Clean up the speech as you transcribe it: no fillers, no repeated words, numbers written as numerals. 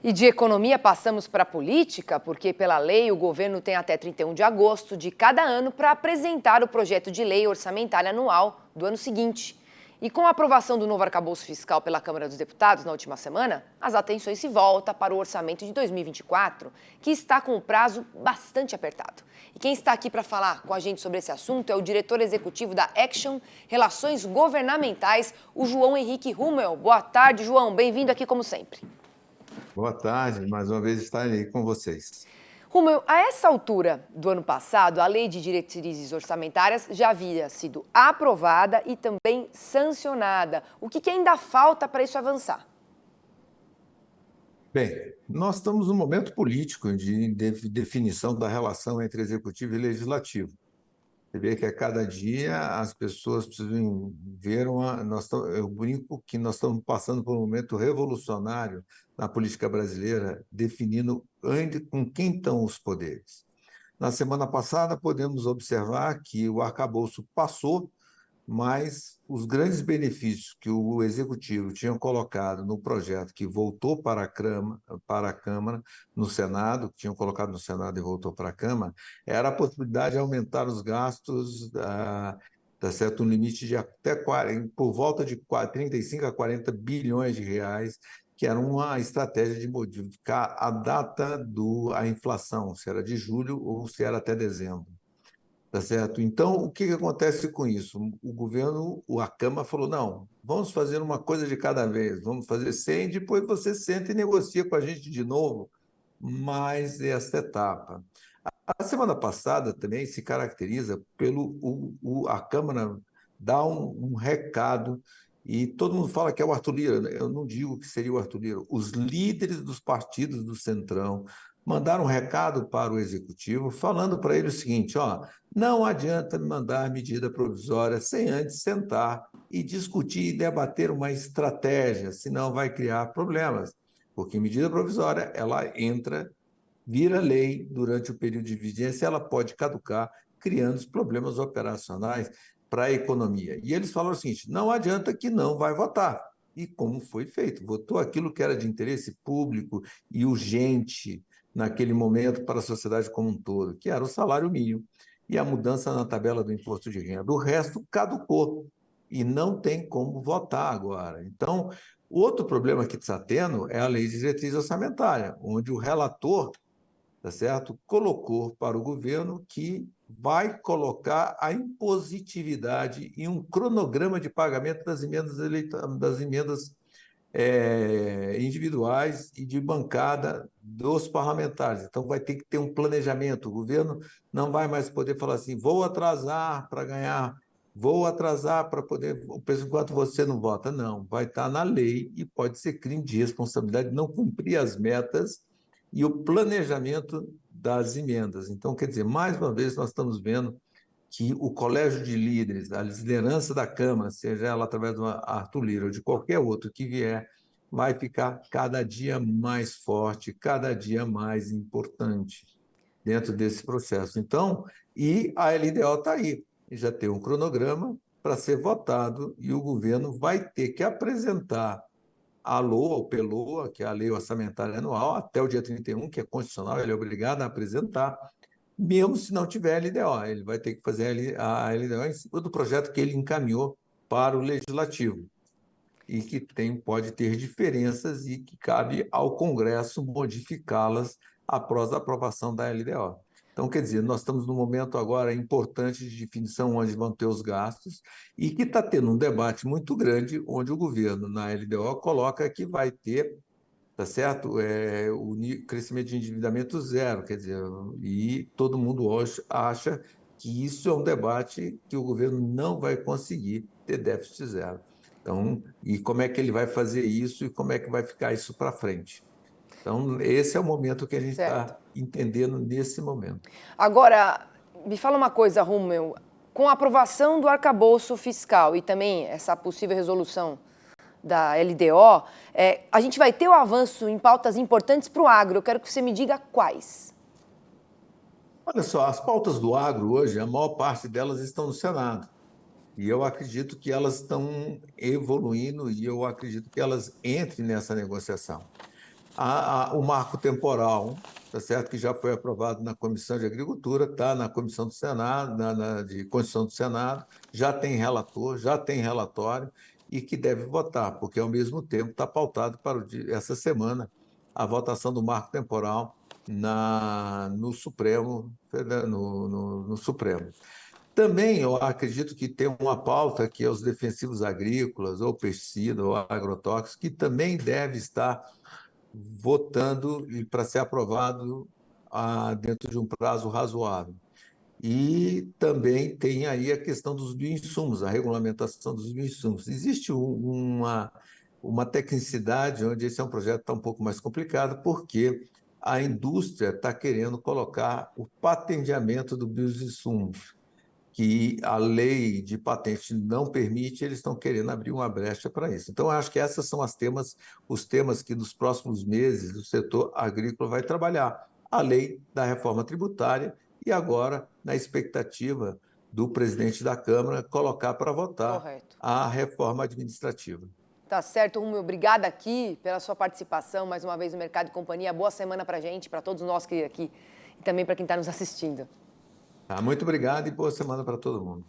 E de economia passamos para a política, porque pela lei o governo tem até 31 de agosto de cada ano para apresentar o projeto de lei orçamentária anual do ano seguinte. E com a aprovação do novo arcabouço fiscal pela Câmara dos Deputados na última semana, as atenções se voltam para o orçamento de 2024, que está com o prazo bastante apertado. E quem está aqui para falar com a gente sobre esse assunto é o diretor executivo da Action Relações Governamentais, o João Henrique Rummel. Boa tarde, João. Bem-vindo aqui como sempre. Boa tarde, mais uma vez estar aí com vocês. Rummel, a essa altura do ano passado, a Lei de Diretrizes Orçamentárias já havia sido aprovada e também sancionada. O que ainda falta para isso avançar? Bem, nós estamos num momento político de definição da relação entre executivo e legislativo. Você vê que a cada dia as pessoas precisam ver eu brinco que nós estamos passando por um momento revolucionário na política brasileira, definindo com quem estão os poderes. Na semana passada, podemos observar que o arcabouço passou, mas os grandes benefícios que o Executivo tinha colocado no projeto, que voltou para a Câmara, no Senado, que tinham colocado no Senado e voltou para a Câmara, era a possibilidade de aumentar os gastos, tá certo, um limite de até 40, por volta de 35 a 40 bilhões de reais, que era uma estratégia de modificar a data da inflação, se era de julho ou se era até dezembro. Tá certo? Então, o que acontece com isso? O governo, a Câmara falou, não, vamos fazer uma coisa de cada vez, vamos fazer 100, depois você senta e negocia com a gente de novo mais esta etapa. A semana passada também se caracteriza a Câmara dá um recado, e todo mundo fala que é o Arthur Lira, eu não digo que seria o Arthur Lira, os líderes dos partidos do Centrão mandaram um recado para o Executivo, falando para ele o seguinte, não adianta mandar medida provisória sem antes sentar e discutir e debater uma estratégia, senão vai criar problemas, porque medida provisória, ela vira lei durante o período de vigência, ela pode caducar, criando problemas operacionais para a economia. E eles falaram o seguinte, não adianta que não vai votar. E como foi feito? Votou aquilo que era de interesse público e urgente naquele momento para a sociedade como um todo, que era o salário mínimo e a mudança na tabela do imposto de renda. O resto caducou e não tem como votar agora. Então, outro problema que está tendo é a lei de diretriz orçamentária, onde o relator, tá certo, colocou para o governo que vai colocar a impositividade e um cronograma de pagamento das emendas individuais e de bancada dos parlamentares. Então, vai ter que ter um planejamento. O governo não vai mais poder falar assim, vou atrasar para ganhar, vou atrasar para poder, enquanto você não vota. Não, vai estar na lei e pode ser crime de responsabilidade não cumprir as metas e o planejamento das emendas. Então, quer dizer, mais uma vez, nós estamos vendo que o colégio de líderes, a liderança da Câmara, seja ela através do Arthur Lira ou de qualquer outro que vier, vai ficar cada dia mais forte, cada dia mais importante dentro desse processo. Então, e a LDO está aí, já tem um cronograma para ser votado e o governo vai ter que apresentar a LOA, o PLOA, que é a Lei Orçamentária Anual, até o dia 31, que é constitucional, ele é obrigado a apresentar, mesmo se não tiver LDO. Ele vai ter que fazer a LDO em cima do projeto que ele encaminhou para o Legislativo e que pode ter diferenças e que cabe ao Congresso modificá-las após a aprovação da LDO. Então, quer dizer, nós estamos num momento agora importante de definição onde vão ter os gastos e que está tendo um debate muito grande onde o governo, na LDO, coloca que vai ter, tá certo? O crescimento de endividamento zero, quer dizer, e todo mundo hoje acha que isso é um debate que o governo não vai conseguir ter déficit zero. Então, e como é que ele vai fazer isso e como é que vai ficar isso para frente? Então, esse é o momento que a gente está entendendo nesse momento. Agora, me fala uma coisa, Rummel, com a aprovação do arcabouço fiscal e também essa possível resolução da LDO, a gente vai ter o avanço em pautas importantes para o agro. Eu quero que você me diga quais. Olha só, as pautas do agro hoje, a maior parte delas estão no Senado. E eu acredito que elas estão evoluindo e eu acredito que elas entrem nessa negociação. O marco temporal, tá certo? Que já foi aprovado na Comissão de Agricultura, está na Comissão do Senado, de Constituição do Senado, já tem relator, já tem relatório e que deve votar, porque ao mesmo tempo está pautado para essa semana a votação do marco temporal no Supremo, no Supremo. Também eu acredito que tem uma pauta que é os defensivos agrícolas, ou pesticida, ou agrotóxicos, que também deve estar votando e para ser aprovado dentro de um prazo razoável. E também tem aí a questão dos bioinsumos, a regulamentação dos bioinsumos. Existe uma tecnicidade onde esse é um projeto que está um pouco mais complicado, porque a indústria está querendo colocar o patenteamento dos bioinsumos, que a lei de patente não permite, eles estão querendo abrir uma brecha para isso. Então, eu acho que esses são os temas que nos próximos meses o setor agrícola vai trabalhar. A lei da reforma tributária e agora, na expectativa do presidente da Câmara, colocar para votar Correto. a reforma administrativa. Tá certo, Rúmio. Obrigada aqui pela sua participação mais uma vez no Mercado e Companhia. Boa semana para a gente, para todos nós que aqui e também para quem está nos assistindo. Tá? Muito obrigado e boa semana para todo mundo.